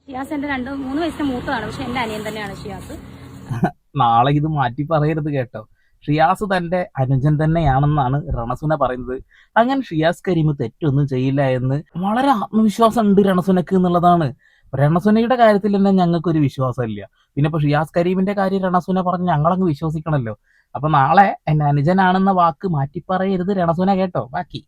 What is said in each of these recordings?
ഷിയാസ് എന്റെ 2-3 വയസ്സിന് മൂത്തതാണ്. പക്ഷെ എന്റെ അനിയൻ തന്നെയാണ് ഷിയാസ്. നാളെ ഇത് മാറ്റി പറയരുത് കേട്ടോ. ഷിയാസ് തന്റെ അനുജൻ തന്നെയാണെന്നാണ് രണസുന പറയുന്നത്. അങ്ങനെ ഷിയാസ് കരീം തെറ്റൊന്നും ചെയ്യില്ല എന്ന് വളരെ ആത്മവിശ്വാസം ഉണ്ട് രണസുനക്ക് എന്നുള്ളതാണ്. രണസുനയുടെ കാര്യത്തിൽ തന്നെ ഞങ്ങൾക്കൊരു വിശ്വാസമില്ല. പിന്നെ ഇപ്പൊ ഷിയാസ് കരീമിന്റെ കാര്യം രണസുന പറഞ്ഞ് ഞങ്ങളങ്ങ് വിശ്വസിക്കണല്ലോ. അപ്പൊ നാളെ എന്റെ അനുജനാണെന്ന വാക്ക് മാറ്റി പറയരുത് രണസുന കേട്ടോ. ബാക്കി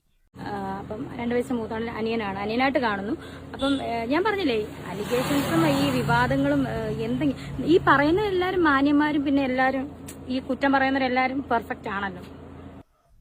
അപ്പം 2 വയസ്സ് മൂത്താണ്, അനിയനായിട്ട് കാണുന്നു. അപ്പം ഞാൻ പറഞ്ഞില്ലേ, അലിഗേഷൻസും ഈ വിവാദങ്ങളും എന്തെങ്കിലും ഈ പറയുന്ന എല്ലാവരും മാന്യന്മാരും പിന്നെ എല്ലാവരും ഈ കുറ്റം പറയുന്നവരെല്ലാവരും പെർഫെക്റ്റ് ആണല്ലോ.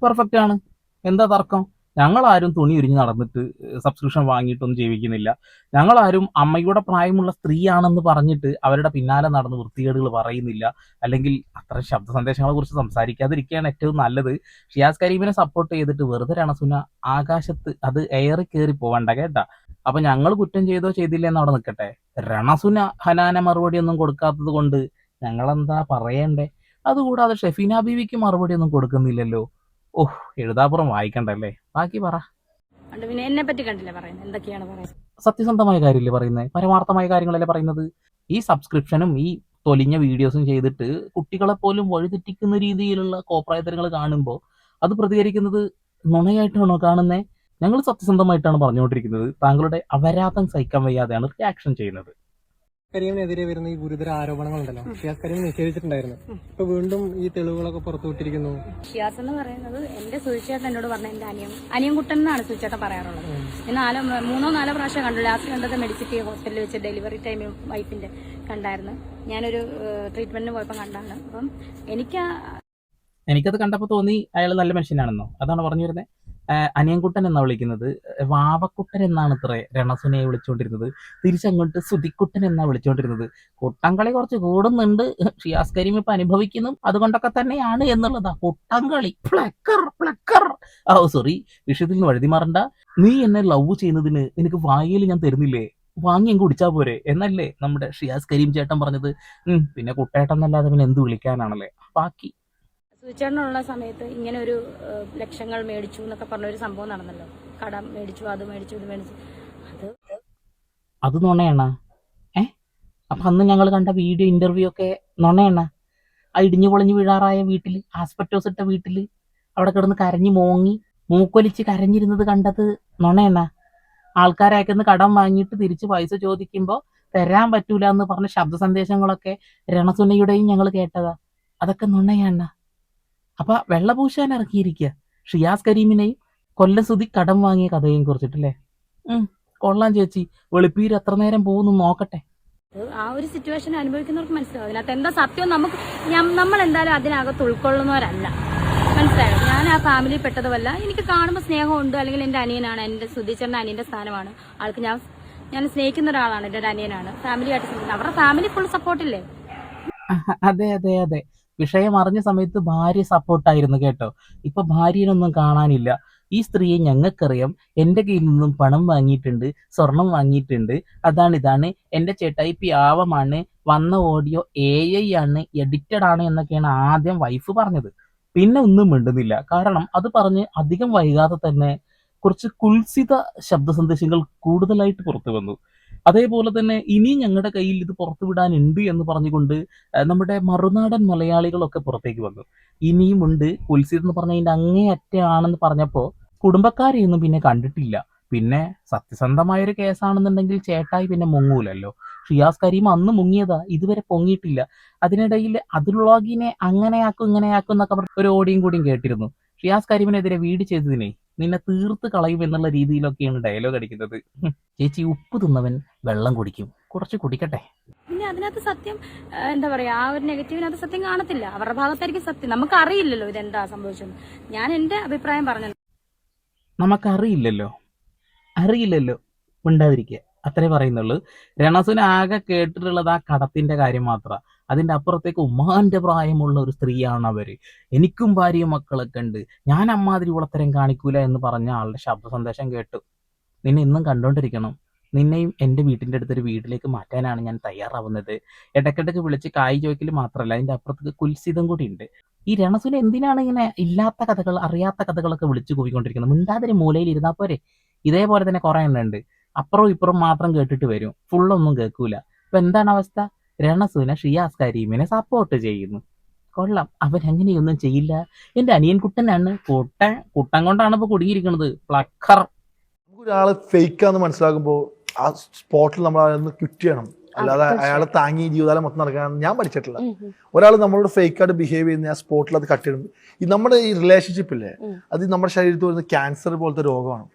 പെർഫെക്റ്റ് ആണ്, എന്താ തർക്കം? ഞങ്ങളാരും തുണി ഉരിഞ്ഞ് നടന്നിട്ട് സബ്സ്ക്രിപ്ഷൻ വാങ്ങിയിട്ടൊന്നും ജീവിക്കുന്നില്ല. ഞങ്ങളാരും അമ്മയുടെ പ്രായമുള്ള സ്ത്രീയാണെന്ന് പറഞ്ഞിട്ട് അവരുടെ പിന്നാലെ നടന്ന് വൃത്തികേടുകൾ പറയുന്നില്ല. അല്ലെങ്കിൽ അത്തരം ശബ്ദ സന്ദേശങ്ങളെ കുറിച്ച് സംസാരിക്കാതിരിക്കുകയാണ് ഏറ്റവും നല്ലത്. ഷിയാസ് കരീമിനെ സപ്പോർട്ട് ചെയ്തിട്ട് വെറുതെ രണസുന ആകാശത്ത് അത് എയറി കയറി പോവണ്ട കേട്ടാ. അപ്പൊ ഞങ്ങൾ കുറ്റം ചെയ്തോ ചെയ്തില്ല എന്ന് അവിടെ നിൽക്കട്ടെ. രണസുന ഹനാന മറുപടി ഒന്നും കൊടുക്കാത്തത് കൊണ്ട് ഞങ്ങളെന്താ പറയണ്ടേ? അതുകൂടാതെ ഷെഫീന ബീവിക്ക് മറുപടി ഒന്നും കൊടുക്കുന്നില്ലല്ലോ. ഓഹ്, എഴുതാപ്പുറം വായിക്കണ്ടല്ലേ. ബാക്കി പറ. പിന്നെ എന്നെ പറ്റി കണ്ടില്ല പറയുന്നത്, എന്തൊക്കെയാണ് പറയുന്നത്? സത്യസന്ധമായ കാര്യമല്ലേ പറയുന്നത്, പരമാർത്ഥമായ കാര്യങ്ങളല്ലേ പറയുന്നത്. ഈ സബ്സ്ക്രിപ്ഷനും ഈ തൊലിഞ്ഞ വീഡിയോസും ചെയ്തിട്ട് കുട്ടികളെ പോലും വഴിതെറ്റിക്കുന്ന രീതിയിലുള്ള കോപ്രായത്തരങ്ങൾ കാണുമ്പോൾ അത് പ്രതികരിക്കുന്നത് നുണയായിട്ടാണോ കാണുന്നത്? ഞങ്ങൾ സത്യസന്ധമായിട്ടാണ് പറഞ്ഞുകൊണ്ടിരിക്കുന്നത്. താങ്കളുടെ അപരാധം സഹിക്കാൻ വയ്യാതെയാണ് റിയാക്ഷൻ ചെയ്യുന്നത്. കരീമിനെതിരെ വരുന്ന ഈ ഗുരുതര ആരോപണങ്ങളുണ്ടല്ലോ, ഷിയാസ് കരീം നിഷേധിച്ചിട്ടുണ്ടായിരുന്നു. ഇപ്പൊ വീണ്ടും ഈ തെളിവുകളൊക്കെ പുറത്തുവിട്ടിരിക്കുന്നു. ഷിയാസ് എന്ന് പറയുന്നത് എന്റെ സുചേട്ടൻ എന്നോട് പറഞ്ഞ എന്റെ അനിയൻകുട്ടൻ എന്നാണ് സുചേട്ടൻ പറയാറുള്ളത്. ഞാൻ 3-4 പ്രാവശ്യം കണ്ടു. ലാസ്റ്റ് കണ്ടത് മെഡിസിറ്റി ഹോസ്പിറ്റലിൽ വെച്ച് ഡെലിവറി ടൈം വൈഫിന്റെ കണ്ടായിരുന്നു. ഞാനൊരു ട്രീറ്റ്മെന്റിന് പോയപ്പോൾ കണ്ടാണ്. അപ്പം എനിക്കത് കണ്ടപ്പോൾ തോന്നി അയാൾ നല്ല മനുഷ്യനാണെന്നോ. അതാണ് പറഞ്ഞു വരുന്നത്. അനിയൻകുട്ടൻ എന്നാ വിളിക്കുന്നത്. വാവക്കുട്ടൻ എന്നാണ് ഇത്രേ രണസുനയെ വിളിച്ചുകൊണ്ടിരുന്നത്. തിരിച്ചങ്ങോട്ട് സുതിക്കുട്ടൻ എന്നാ വിളിച്ചുകൊണ്ടിരുന്നത്. കുട്ടംകളി കുറച്ച് കൂടുന്നുണ്ട്. ഷിയാസ് കരീം ഇപ്പൊ അനുഭവിക്കുന്നു, അതുകൊണ്ടൊക്കെ തന്നെയാണ് എന്നുള്ളതാ. കുട്ടംകളി പ്ലക്കർ പ്ലക്കർ. ഓ സോറി, വിഷയത്തിൽ നിന്ന് വഴുതി മാറണ്ട. നീ എന്നെ ലവ് ചെയ്യുന്നതിന് നിനക്ക് വായിൽ ഞാൻ തരുന്നില്ലേ, വാങ്ങി അങ്ങ് കുടിച്ചാ പോരെ എന്നല്ലേ നമ്മുടെ ഷിയാസ് കരീം ചേട്ടൻ പറഞ്ഞത്. പിന്നെ കുട്ടേട്ടൻ എന്നല്ലാതെ പിന്നെ എന്ത് വിളിക്കാനാണല്ലേ. ബാക്കി സുചേട്ടനുള്ള സമയത്ത് ഇങ്ങനെ ഒരു ലക്ഷങ്ങൾ മേടിച്ചു എന്നൊക്കെ പറഞ്ഞൊരു സംഭവം നടന്നല്ലോ. കടം മേടിച്ചു, അത് മേടിച്ചു, ഇത് മേടിച്ചു. അത് നുണയാണ്. അപ്പൊ അന്ന് ഞങ്ങൾ കണ്ട വീഡിയോ ഇന്റർവ്യൂ ഒക്കെ നുണയാണ്. ആ ഇടിഞ്ഞു പൊളിഞ്ഞു വീഴാറായ വീട്ടില്, ആസ്പെറ്റോസ് ഇട്ട വീട്ടില് അവിടെ കിടന്ന് കരഞ്ഞു മോങ്ങി മൂക്കൊലിച്ച് കരഞ്ഞിരുന്നത് കണ്ടത് നുണയാണ്. ആൾക്കാരയക്കുന്ന കടം വാങ്ങിയിട്ട് തിരിച്ച് പൈസ ചോദിക്കുമ്പോൾ തരാൻ പറ്റൂല എന്ന് പറഞ്ഞ ശബ്ദ സന്ദേശങ്ങളൊക്കെ രണസുനയുടെയും ഞങ്ങൾ കേട്ടതാ. അതൊക്കെ നുണയാണ്. അപ്പൊ വെള്ളപൂശാൻ ഇറക്കിയിരിക്കുക ഷിയാസ് കരീമിനെയും കൊല്ലസുതി കടം വാങ്ങിയ കഥയും കുറിച്ചിട്ടല്ലേ. കൊള്ളാൻ ചേച്ചി, വെളുപ്പീര് എത്ര നേരം പോകുന്നു നോക്കട്ടെ. ആ ഒരു സിറ്റുവേഷൻ അനുഭവിക്കുന്നവർക്ക് മനസ്സിലാവും അതിനകത്ത് എന്താ സത്യം. നമ്മൾ എന്തായാലും അതിനകത്ത് ഉൾക്കൊള്ളുന്നവരല്ല, മനസ്സിലായോ? ഞാൻ ആ ഫാമിലി പെട്ടതുമല്ല. എനിക്ക് കാണുമ്പോൾ സ്നേഹമുണ്ട്. അല്ലെങ്കിൽ എന്റെ അനിയനാണ്, എന്റെ സുധീച്ചറിന്റെ അനിയന്റെ സ്ഥാനമാണ് ആൾക്ക്. ഞാൻ സ്നേഹിക്കുന്ന ഒരാളാണ്, എന്റെ ഒരു അനിയനാണ്. ഫാമിലി ആയിട്ട് സ്നേഹിക്കുന്നത്, അവരുടെ ഫാമിലി ഫുൾ സപ്പോർട്ടില്ലേ? അതെ അതെ അതെ, വിഷയം അറിഞ്ഞ സമയത്ത് ഭാര്യ സപ്പോർട്ടായിരുന്നു കേട്ടോ. ഇപ്പൊ ഭാര്യനൊന്നും കാണാനില്ല. ഈ സ്ത്രീയെ ഞങ്ങൾക്കറിയാം. എന്റെ കയ്യിൽ നിന്നും പണം വാങ്ങിയിട്ടുണ്ട്, സ്വർണം വാങ്ങിയിട്ടുണ്ട്, അതാണ് ഇതാണ്, എന്റെ ചേട്ടായി പാവമാണ്, വന്ന ഓഡിയോ AI ആണ്, എഡിറ്റഡ് ആണ് എന്നൊക്കെയാണ് ആദ്യം വൈഫ് പറഞ്ഞത്. പിന്നെ ഒന്നും മിണ്ടുന്നില്ല. കാരണം അത് പറഞ്ഞ് അധികം വൈകാതെ തന്നെ കുറച്ച് കുൽസിത ശബ്ദ സന്ദേശങ്ങൾ കൂടുതലായിട്ട് പുറത്തു വന്നു. അതേപോലെ തന്നെ ഇനി ഞങ്ങളുടെ കയ്യിൽ ഇത് പുറത്തുവിടാനുണ്ട് എന്ന് പറഞ്ഞുകൊണ്ട് നമ്മുടെ മറുനാടൻ മലയാളികളൊക്കെ പുറത്തേക്ക് വന്നു. ഇനിയും ഉണ്ട് കുൽസിത് എന്ന് പറഞ്ഞതിന്റെ അങ്ങേയറ്റമാണെന്ന് പറഞ്ഞപ്പോൾ കുടുംബക്കാരെയൊന്നും പിന്നെ കണ്ടിട്ടില്ല. പിന്നെ സത്യസന്ധമായൊരു കേസാണെന്നുണ്ടെങ്കിൽ ചേട്ടായി പിന്നെ മുങ്ങൂലല്ലോ. ഷിയാസ് കരീം അന്ന് മുങ്ങിയതാ, ഇതുവരെ പൊങ്ങിയിട്ടില്ല. അതിനിടയിൽ അതുലോഗിനെ അങ്ങനെയാക്കും ഇങ്ങനെയാക്കും എന്നൊക്കെ പറഞ്ഞ ഒരു ഓടിയും കൂടിയും കേട്ടിരുന്നു. ഷിയാസ് കരീമിനെതിരെ വീട് ചെയ്തതിനെ നിന്നെ തീർത്ത് കളയും എന്നുള്ള രീതിയിലൊക്കെയാണ് ഡയലോഗ് അടിക്കുന്നത്. ചേച്ചി, ഉപ്പ് തിന്നവൻ വെള്ളം കുടിക്കും, കുറച്ച് കുടിക്കട്ടെ. പിന്നെ അതിനകത്ത് സത്യം എന്താ പറയാ, ആ ഒരു നെഗറ്റീവിനകത്ത് സത്യം കാണത്തില്ല. അവരുടെ ഭാഗത്തായിരിക്കും സത്യം. നമുക്ക് അറിയില്ലല്ലോ ഇതെന്താ സംഭവിച്ചത്. ഞാൻ എന്റെ അഭിപ്രായം പറഞ്ഞു. നമുക്കറിയില്ലല്ലോ, അറിയില്ലല്ലോ, ഉണ്ടാതിരിക്കുക, അത്രേ പറയുന്നുള്ളൂ. രണസുന ആകെ കേട്ടിട്ടുള്ളത് ആ കടത്തിന്റെ കാര്യം മാത്രമാണ്. അതിന്റെ അപ്പുറത്തേക്ക് ഉമ്മാന്റെ പ്രായമുള്ള ഒരു സ്ത്രീയാണ് അവര്. എനിക്കും ഭാര്യയും മക്കളൊക്കെ ഉണ്ട്, ഞാൻ അമ്മാതിരി ഉളത്തരം കാണിക്കൂല എന്ന് പറഞ്ഞ ആളുടെ ശബ്ദ സന്ദേശം കേട്ടു. നിന്നെ ഇന്നും കണ്ടോണ്ടിരിക്കണം. നിന്നെയും എൻ്റെ വീട്ടിൻ്റെ അടുത്തൊരു വീട്ടിലേക്ക് മാറ്റാനാണ് ഞാൻ തയ്യാറാവുന്നത്. ഇടയ്ക്കിടയ്ക്ക് വിളിച്ച് കായ് ചോദിക്കൽ മാത്രമല്ല, അതിൻ്റെ അപ്പുറത്തേക്ക് കുൽസിതം കൂടി ഉണ്ട്. ഈ രണസുന എന്തിനാണ് ഇങ്ങനെ ഇല്ലാത്ത കഥകൾ, അറിയാത്ത കഥകളൊക്കെ വിളിച്ചു കൂവിക്കൊണ്ടിരിക്കുന്നത്? മിണ്ടാതിരി മൂലയിൽ ഇരുന്നാൽ പോരെ. ഇതേപോലെ തന്നെ കുറെ എണ്ണം ഉണ്ട്. അപ്പുറം ഇപ്പുറം മാത്രം കേട്ടിട്ട് വരും, ഫുള്ളൊന്നും കേൾക്കൂല. ഇപ്പൊ എന്താണ് അവസ്ഥ? രണസുനെ ഷിയാസ് കരീമിനെ സപ്പോർട്ട് ചെയ്യുന്നു. കൊള്ളാം, അവരങ്ങനെയൊന്നും ചെയ്യില്ല. എന്റെ അനിയൻ കുട്ടനാണ്, കുട്ടൻ കൊണ്ടാണ് ഇപ്പൊ കുടുങ്ങിയിരിക്കുന്നത്. പ്ലക്കർ. ഒരാള് ഫേക്കാന്ന് മനസ്സിലാക്കുമ്പോൾ ആ സ്പോട്ടിൽ നമ്മൾ അയാളൊന്ന് ക്വിറ്റ് ചെയ്യണം. അല്ലാതെ അയാളെ താങ്ങി ജീവിതകാലം മൊത്തം നടക്കാൻ ഞാൻ പഠിച്ചിട്ടില്ല. ഒരാൾ നമ്മളോട് ഫേക്കായിട്ട് ബിഹേവ് ചെയ്യുന്ന ആ സ്പോട്ടിൽ അത് കട്ട് ചെയ്യണം. ഈ നമ്മുടെ ഈ റിലേഷൻഷിപ്പ് ഇല്ലേ, അത് നമ്മുടെ ശരീരത്തിൽ വരുന്ന ക്യാൻസർ പോലത്തെ രോഗമാണ്.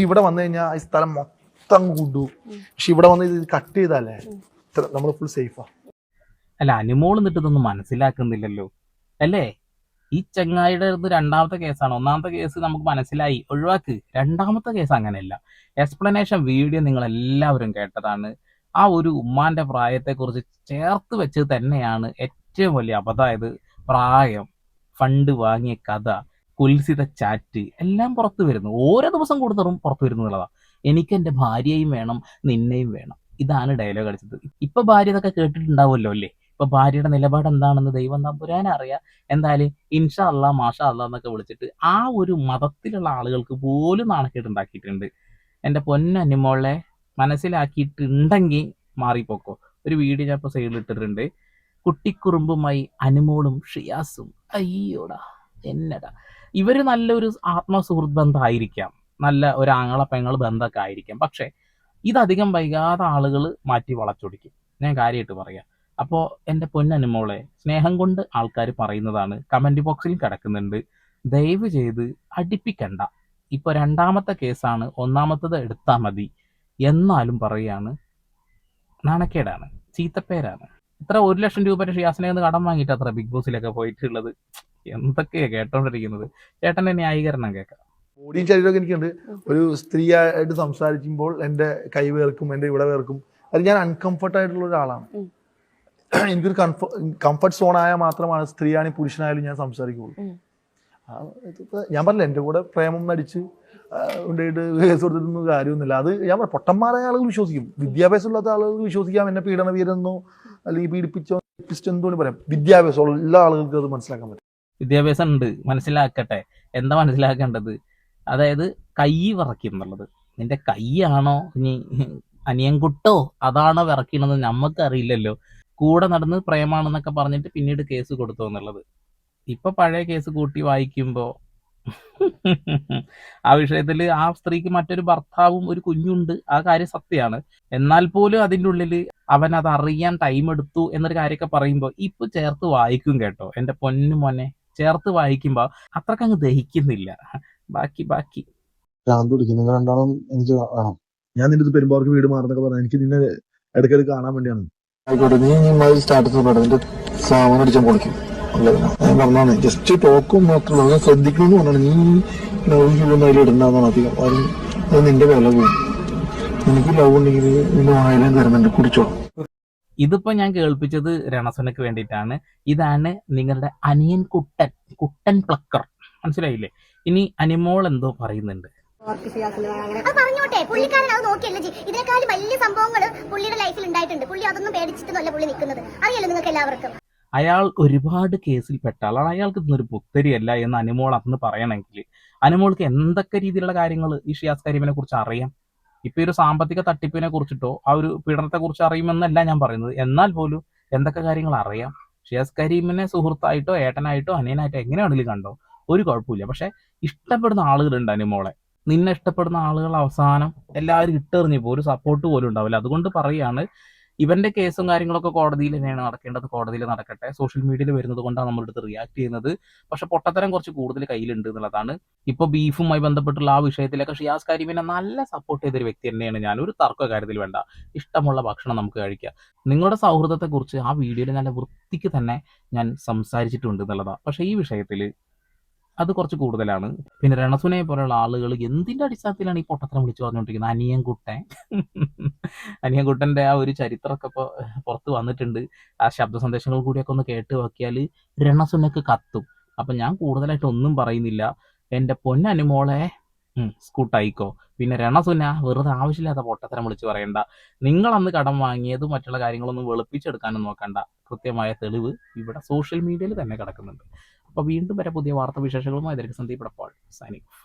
ഇവിടെ വന്നു കഴിഞ്ഞാൽ ഈ സ്ഥലം മൊത്തം കൊണ്ടു, പക്ഷെ ഇവിടെ വന്ന് ഇത് കട്ട് ചെയ്താലേ നമ്മൾ ഫുൾ സേഫാ. അല്ല, അനുമോൾ എന്നിട്ട് ഇതൊന്നും മനസ്സിലാക്കുന്നില്ലല്ലോ അല്ലേ? ഈ ചങ്ങായിയുടെ അടുത്ത് രണ്ടാമത്തെ കേസാണ്. ഒന്നാമത്തെ കേസ് നമുക്ക് മനസ്സിലായി, ഒഴിവാക്ക്. രണ്ടാമത്തെ കേസ് അങ്ങനെയല്ല. എക്സ്പ്ലനേഷൻ വീഡിയോ നിങ്ങൾ എല്ലാവരും കേട്ടതാണ്. ആ ഒരു ഉമ്മാന്റെ പ്രായത്തെക്കുറിച്ച് ചേർത്ത് വെച്ചത് തന്നെയാണ് ഏറ്റവും വലിയ അബദ്ധമായത്. പ്രായം, ഫണ്ട് വാങ്ങിയ കഥ, കുൽസിത ചാറ്റ് എല്ലാം പുറത്തു വരുന്നു. ഓരോ ദിവസം കൂടുതലും പുറത്തു വരുന്നു എന്നുള്ളതാണ്. എനിക്ക് എൻ്റെ ഭാര്യയും വേണം, നിന്നെയും വേണം. ഇതാണ് ഡയലോഗ് അടിച്ചത്. ഇപ്പൊ ഭാര്യ ഇതൊക്കെ കേട്ടിട്ടുണ്ടാവുമല്ലോ അല്ലേ? ഇപ്പൊ ഭാര്യയുടെ നിലപാട് എന്താണെന്ന് ദൈവം തമ്പുരാനെ അറിയാം. എന്തായാലും ഇൻഷാ അല്ലാ മാഷാ അല്ലാ എന്നൊക്കെ വിളിച്ചിട്ട് ആ ഒരു മതത്തിലുള്ള ആളുകൾക്ക് പോലും നാണക്കേട് ഉണ്ടാക്കിയിട്ടുണ്ട്. എൻ്റെ പൊന്നനിമോളെ മനസ്സിലാക്കിയിട്ടുണ്ടെങ്കിൽ മാറിപ്പോക്കോ. ഒരു വീഡിയോ ഞാൻ ഇപ്പോൾ സൈഡിൽ ഇട്ടിട്ടുണ്ട്. കുട്ടിക്കുറുമ്പുമായി അനുമോളും ഷിയാസും. അയ്യോടാ എന്നടാ, ഇവര് നല്ലൊരു ആത്മസുഹൃത്ത് ബന്ധമായിരിക്കാം, നല്ല ഒരു ആങ്ങള പെങ്ങൾ ബന്ധമൊക്കെ ആയിരിക്കാം. പക്ഷെ ഇതധികം വൈകാതെ ആളുകൾ മാറ്റി വളച്ചൊടിക്കും. ഞാൻ കാര്യമായിട്ട് പറയാം. അപ്പോൾ എൻ്റെ പൊന്നനുമോളെ, സ്നേഹം കൊണ്ട് ആൾക്കാർ പറയുന്നതാണ്, കമൻറ്റ് ബോക്സിൽ കിടക്കുന്നുണ്ട്. ദയവ് ചെയ്ത് അടുപ്പിക്കണ്ട. ഇപ്പോൾ രണ്ടാമത്തെ കേസാണ്, ഒന്നാമത്തത് എടുത്താൽ മതി. എന്നാലും പറയുകയാണ്, നാണക്കേടാണ്, ചീത്തപ്പേരാണ്. ഇത്ര 1 ലക്ഷം രൂപ ഷിയാസിനെ നിന്ന് കടം വാങ്ങിയിട്ട് അത്ര ബിഗ് ബോസിലൊക്കെ പോയിട്ടുള്ളത്. എന്തൊക്കെയാ കേട്ടോണ്ടിരിക്കുന്നത്? ചേട്ടൻ്റെ ന്യായീകരണം കേൾക്കാം. ബോഡിയും ശരീരമൊക്കെ എനിക്കുണ്ട്. ഒരു സ്ത്രീയായിട്ട് സംസാരിക്കുമ്പോൾ എൻ്റെ കൈ വേർക്കും, എൻ്റെ ഇവിടെ വേർക്കും. അത് ഞാൻ അൺകംഫർട്ട് ആയിട്ടുള്ള ഒരാളാണ്. എനിക്കൊരു കംഫർട്ട് സോൺ ആയാൽ മാത്രമാണ് സ്ത്രീയാണെങ്കിൽ പുരുഷനായാലും ഞാൻ സംസാരിക്കുള്ളൂ. ഞാൻ പറഞ്ഞില്ല, എൻ്റെ കൂടെ പ്രേമം നടിച്ച് കൊണ്ടുപോയിട്ട് കേസ് കൊടുത്തിട്ടൊന്നും കാര്യമൊന്നുമില്ല. അത് ഞാൻ പൊട്ടന്മാരായ ആളുകൾ വിശ്വസിക്കും, വിദ്യാഭ്യാസം ഇല്ലാത്ത ആളുകൾ വിശ്വസിക്കാം എന്നെ പീഡന വീരെന്നോ അല്ലെങ്കിൽ പീഡിപ്പിച്ചോ എന്തോ പറയാം. വിദ്യാഭ്യാസമുള്ള എല്ലാ ആളുകൾക്കും അത് മനസ്സിലാക്കാൻ പറ്റും. വിദ്യാഭ്യാസം ഉണ്ട്, മനസ്സിലാക്കട്ടെ. എന്താ മനസ്സിലാക്കേണ്ടത്? അതായത് കൈ വിറയ്ക്കും എന്നുള്ളത്. നിന്റെ കൈയാണോ ഇനി അനിയൻകുട്ടോ അതാണോ വിറയ്ക്കണമെന്ന് നമുക്കറിയില്ലല്ലോ. കൂടെ നടന്ന് പ്രേമാണെന്നൊക്കെ പറഞ്ഞിട്ട് പിന്നീട് കേസ് കൊടുത്തു എന്നുള്ളത്. ഇപ്പൊ പഴയ കേസ് കൂട്ടി വായിക്കുമ്പോ ആ വിഷയത്തിൽ ആ സ്ത്രീക്ക് മറ്റൊരു ഭർത്താവും ഒരു കുഞ്ഞുണ്ട്, ആ കാര്യം സത്യമാണ്. എന്നാൽ പോലും അതിൻ്റെ ഉള്ളിൽ അവൻ അത് അറിയാൻ ടൈം എടുത്തു എന്നൊരു കാര്യമൊക്കെ പറയുമ്പോൾ ഇപ്പൊ ചേർത്ത് വായിക്കും കേട്ടോ. എൻ്റെ പൊന്നു മോനെ, ചേർത്ത് വായിക്കുമ്പോ അത്രക്ക് അങ്ങ് ദഹിക്കുന്നില്ല. ബാക്കി നിങ്ങൾ രണ്ടാളും എനിക്ക് വേണം. ഞാൻ നിന്റെ പെരുമ്പാവൂർക്ക് വീട് മാറുന്നൊക്കെ പറഞ്ഞാൽ എനിക്ക് നിന്നെ ഇടയ്ക്കിടയ്ക്ക് കാണാൻ വേണ്ടിയാണ്. ആയിക്കോട്ടെ, നീ സ്റ്റാറ്റസ് ന്റെ സാമാനം അടിച്ചാൽ പൊളിക്കും. ഞാൻ പറഞ്ഞാണ് ജസ്റ്റ് ടോക്കും മാത്രമല്ല, ശ്രദ്ധിക്കണമെന്ന് പറഞ്ഞാണ്. നീ ലവ് അതിൽ ഇടണ്ടെന്നാണ് അധികം. അത് നിന്റെ വില പോകും. എനിക്ക് ലവ് ഉണ്ടെങ്കിൽ നിന്റെ വായിലും തരുന്നുണ്ട്, കുടിച്ചോ. ഇതിപ്പോ ഞാൻ കേൾപ്പിച്ചത് രണസനക്ക് വേണ്ടിയിട്ടാണ്. ഇതാണ് നിങ്ങളുടെ അനിയൻ കുട്ടൻ പ്ലക്കർ. മനസ്സിലായില്ലേ? ഇനി അനിമോൾ എന്തോ പറയുന്നുണ്ട്. പറഞ്ഞോട്ടെ, പുള്ളിക്കാരൻ അത് നോക്കിയല്ലേ ഇതിനേക്കാളും വലിയ സംഭവങ്ങൾ പുള്ളിയുടെ ലൈഫിൽ ഉണ്ടായിട്ടുണ്ട്. പുള്ളി അതൊന്നും പേടിച്ചിട്ടൊന്നുമല്ല പുള്ളി നിൽക്കുന്നത്. അറിയാലോ നിങ്ങൾക്ക് എല്ലാവർക്കും. അയാൾ ഒരുപാട് കേസിൽ പെട്ട ആളാണ്. അയാൾക്ക് ഇതൊരു പുത്തരിയല്ല എന്ന് അനുമോൾ അന്ന് പറയണമെങ്കിൽ അനുമോൾക്ക് എന്തൊക്കെ രീതിയിലുള്ള കാര്യങ്ങൾ ഈ ഷിയാസ് കരീമിനെ കുറിച്ച് അറിയാം. ഇപ്പൊ ഒരു സാമ്പത്തിക തട്ടിപ്പിനെ കുറിച്ചിട്ടോ ആ ഒരു പീഡനത്തെ കുറിച്ച് അറിയുമെന്നല്ല ഞാൻ പറയുന്നത്. എന്നാൽ പോലും എന്തൊക്കെ കാര്യങ്ങൾ അറിയാം. ഷിയാസ് കരീമിനെ സുഹൃത്തായിട്ടോ ഏട്ടനായിട്ടോ അനിയനായിട്ടോ എങ്ങനെയാണെങ്കിലും കണ്ടോ, ഒരു കുഴപ്പമില്ല. പക്ഷെ ഇഷ്ടപ്പെടുന്ന ആളുകളുണ്ട് അനുമോളെ. നിന്നെ ഇഷ്ടപ്പെടുന്ന ആളുകൾ അവസാനം എല്ലാവരും ഇട്ടെറിഞ്ഞു പോകും, ഒരു സപ്പോർട്ട് പോലും ഉണ്ടാവില്ല. അതുകൊണ്ട് പറയാണ്, ഇവന്റെ കേസും കാര്യങ്ങളൊക്കെ കോടതിയിൽ തന്നെയാണ് നടക്കേണ്ടത്. കോടതിയിൽ നടക്കട്ടെ. സോഷ്യൽ മീഡിയയിൽ വരുന്നത് കൊണ്ടാണ് നമ്മളെടുത്ത് റിയാക്ട് ചെയ്യുന്നത്. പക്ഷെ പൊട്ടത്തരം കുറച്ച് കൂടുതൽ കയ്യിലുണ്ട് എന്നുള്ളതാണ്. ഇപ്പൊ ബീഫുമായി ബന്ധപ്പെട്ടുള്ള ആ വിഷയത്തിലൊക്കെ ഷിയാസ് കരീമിനെ നല്ല സപ്പോർട്ട് ചെയ്തൊരു വ്യക്തി തന്നെയാണ് ഞാൻ. ഒരു തർക്ക കാര്യത്തിൽ വേണ്ട. ഇഷ്ടമുള്ള ഭക്ഷണം നമുക്ക് കഴിക്കാം. നിങ്ങളുടെ സൗഹൃദത്തെ കുറിച്ച് ആ വീഡിയോയിൽ നല്ല വൃത്തിക്ക് തന്നെ ഞാൻ സംസാരിച്ചിട്ടുണ്ട് എന്നുള്ളതാണ്. പക്ഷെ ഈ വിഷയത്തിൽ അത് കുറച്ച് കൂടുതലാണ്. പിന്നെ രണസുനെ പോലെയുള്ള ആളുകൾ എന്തിന്റെ അടിസ്ഥാനത്തിലാണ് ഈ പൊട്ടത്തരം വിളിച്ചു പറഞ്ഞുകൊണ്ടിരിക്കുന്നത്? അനിയൻകുട്ടന്റെ ആ ഒരു ചരിത്രമൊക്കെ ഇപ്പോൾ പുറത്ത് വന്നിട്ടുണ്ട്. ആ ശബ്ദ സന്ദേശങ്ങൾ കൂടിയൊക്കെ ഒന്ന് കേട്ട് നോക്കിയാൽ രണസുനക്ക് കത്തും. അപ്പം ഞാൻ കൂടുതലായിട്ട് ഒന്നും പറയുന്നില്ല. എൻ്റെ പൊന്നനുമോളെ സ്കൂട്ടായിക്കോ. പിന്നെ രണസുന വെറുതെ ആവശ്യമില്ലാത്ത പൊട്ടത്തരം വിളിച്ച് പറയണ്ട. നിങ്ങളന്ന് കടം വാങ്ങിയതും മറ്റുള്ള കാര്യങ്ങളൊന്നും വെളുപ്പിച്ചെടുക്കാനും നോക്കണ്ട. കൃത്യമായ തെളിവ് ഇവിടെ സോഷ്യൽ മീഡിയയിൽ തന്നെ കിടക്കുന്നുണ്ട്. അപ്പോൾ വീണ്ടും വരെ പുതിയ വാർത്താ വിശേഷങ്ങളുമായി സന്ദീപ് എടപ്പാൾ സൈനിങ് ഓഫ്.